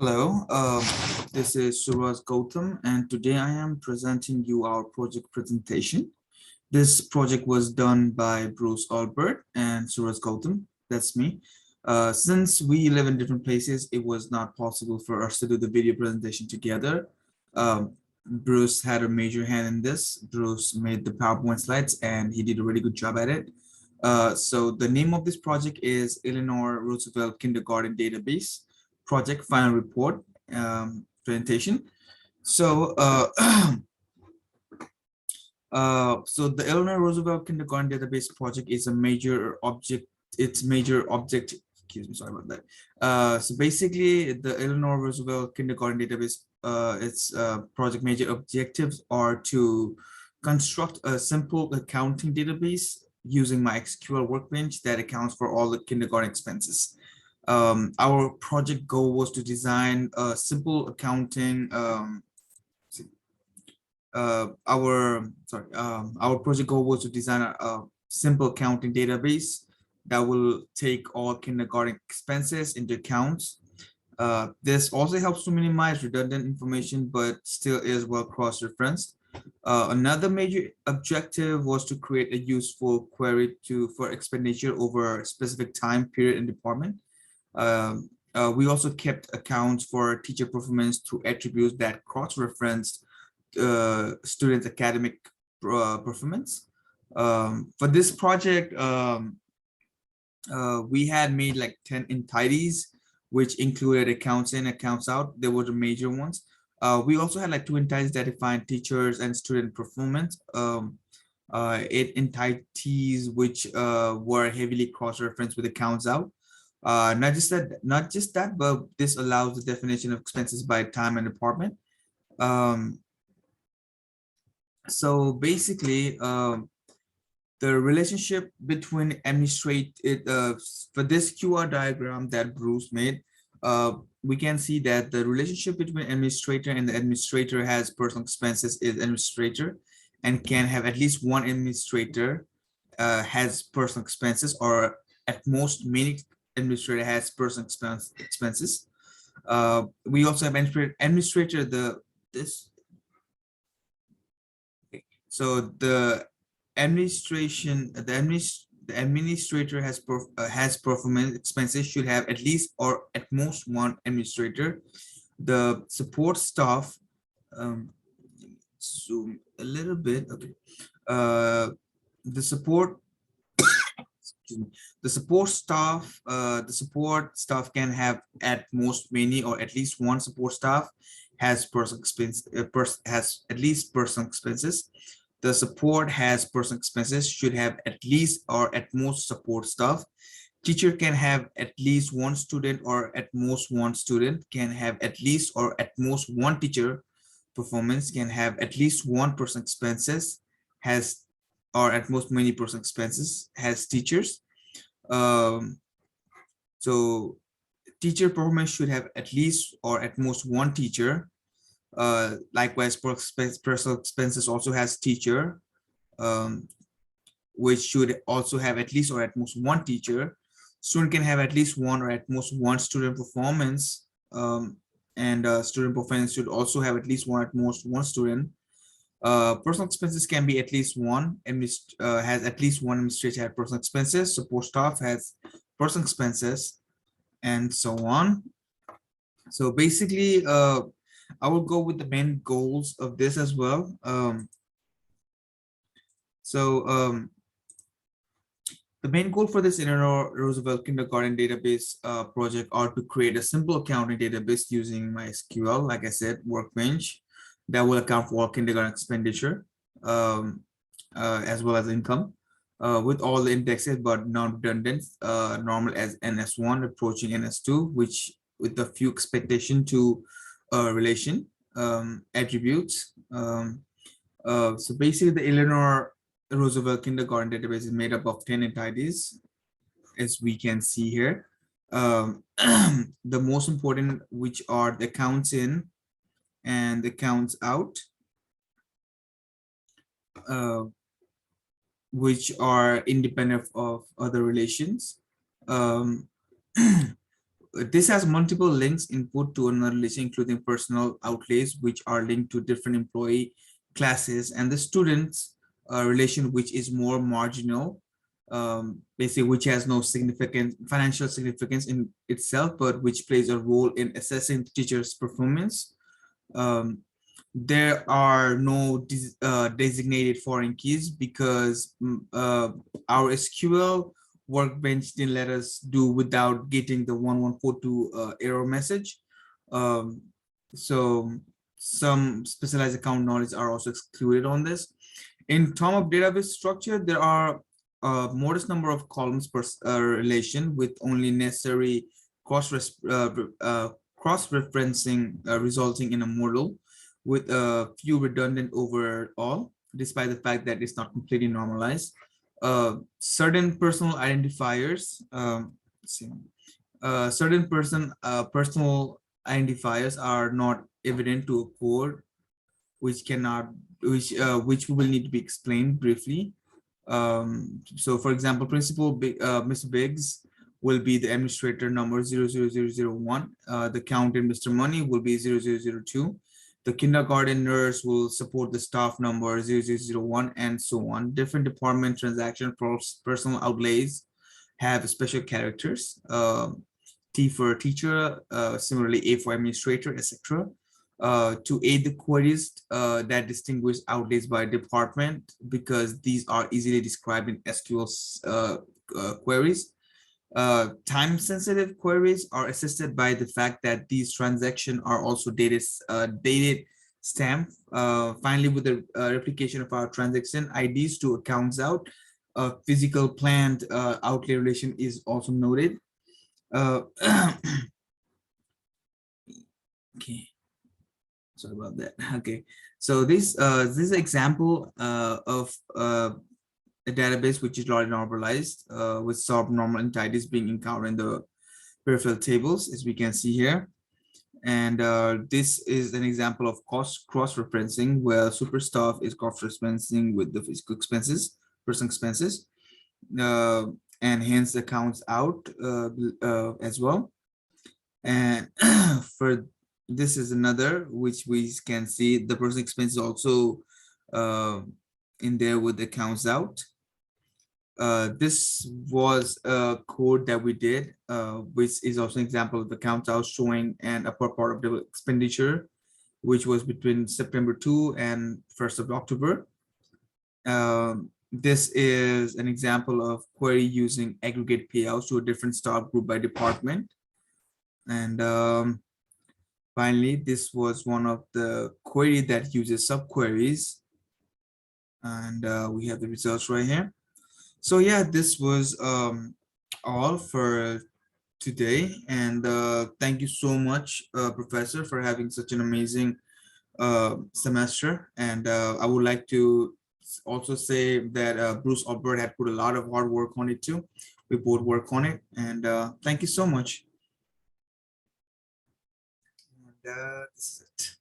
Hello, this is Suraj Gautam, and today I am presenting you our project presentation. This project was done by Bruce Albert and Suraj Gautam. That's me. Since we live in different places, it was not possible for us to do the video presentation together. Bruce had a major hand in this. Bruce made the PowerPoint slides, and he did a really good job at it. So the name of this project is Eleanor Roosevelt Kindergarten Database Project Final Report presentation. So, so the Eleanor Roosevelt Kindergarten Database Project is a major object. Its major object. Excuse me, sorry about that. So basically, the Eleanor Roosevelt Kindergarten Database, its project major objectives are to construct a simple accounting database using my SQL workbench that accounts for all the kindergarten expenses. Our project goal was to design a simple accounting. Our project goal was to design a simple accounting database that will take all kindergarten expenses into account. This also helps to minimize redundant information, but still is well cross-referenced. Another major objective was to create a useful query for expenditure over a specific time period and department. We also kept accounts for teacher performance through attributes that cross-referenced students' academic performance. For this project, we had made like 10 entities, which included accounts in, accounts out. They were the major ones. We also had like 2 entities that defined teachers and student performance. 8 entities which were heavily cross-referenced with accounts out. Not just that, but this allows the definition of expenses by time and department. So basically, the relationship between for this QR diagram that Bruce made, we can see that the relationship between administrator and the administrator has personal expenses is administrator, and can have at least one administrator has personal expenses, or at most many administrator has personal expenses. We also have administrator so the administrator has performance expenses should have at least or at most one administrator. The support staff, zoom a little bit. Okay, the support the support staff can have at most many or at least one support staff has personal expense has at least personal expenses. The support has personal expenses should have at least or at most support staff. Teacher can have at least one student or at most one student, can have at least or at most one teacher. Performance can have at least one person expenses, has or at most many person expenses, has teachers. So teacher performance should have at least or at most one teacher. Likewise, personal expenses also has teacher, which should also have at least or at most one teacher. Student can have at least one or at most one student performance, and student performance should also have at least one at most one student. Personal expenses can be at least one, has at least one administrator has personal expenses, support staff has personal expenses, and so on. So basically, I will go with the main goals of this as well. The main goal for this Eleanor Roosevelt Kindergarten Database project are to create a simple accounting database using MySQL, like I said, workbench, that will account for all kindergarten expenditure, as well as income, with all the indexes but non-redundant, normal as NS1 approaching NS2, which with a few expectation to relation attributes. So basically, the Eleanor Roosevelt Kindergarten Database is made up of 10 entities, as we can see here. The most important, which are the accounts in and the accounts out, which are independent of other relations. this has multiple links input to another list, including personal outlays, which are linked to different employee classes, and the students relation, which is more marginal, basically, which has no significant financial significance in itself, but which plays a role in assessing teachers' performance. Um, there are no designated foreign keys because our SQL workbench didn't let us do without getting the 1142 error message. Um, so some specialized account knowledge are also excluded on this. In terms of database structure, there are a modest number of columns per relation with only necessary cross-referencing resulting in a model with a few redundant overall, despite the fact that it's not completely normalized. Certain personal identifiers, personal identifiers are not evident to a code, which cannot, which will need to be explained briefly. So for example, Mr. Biggs will be the administrator number 00001. The accountant, Mr. Money, will be 0002. The kindergarten nurse will support the staff number 0001, and so on. Different department transaction personal outlays have special characters. T for teacher, similarly A for administrator, etc. To aid the queries that distinguish outlays by department, because these are easily described in SQL queries. Time-sensitive queries are assisted by the fact that these transactions are also dated stamped. Finally, with the replication of our transaction IDs to accounts out, physical planned outlay relation is also noted. Okay. Sorry about that. Okay, so this example of a database which is largely normalized with subnormal entities being encountered in the peripheral tables, as we can see here. And this is an example of cross-referencing, where super staff is cross-referencing with the physical expenses, personal expenses, and hence accounts out as well. And for this is another which we can see the personal expenses also in there with the accounts out. This was a code that we did, which is also an example of the count out showing an upper part of the expenditure, which was between September 2 and 1st of October. This is an example of query using aggregate payouts to a different staff group by department. And finally, this was one of the query that uses subqueries. And we have the results right here. So yeah, this was all for today. And thank you so much, Professor, for having such an amazing semester. And I would like to also say that Bruce Albert had put a lot of hard work on it too. We both work on it. And thank you so much. And, this is it.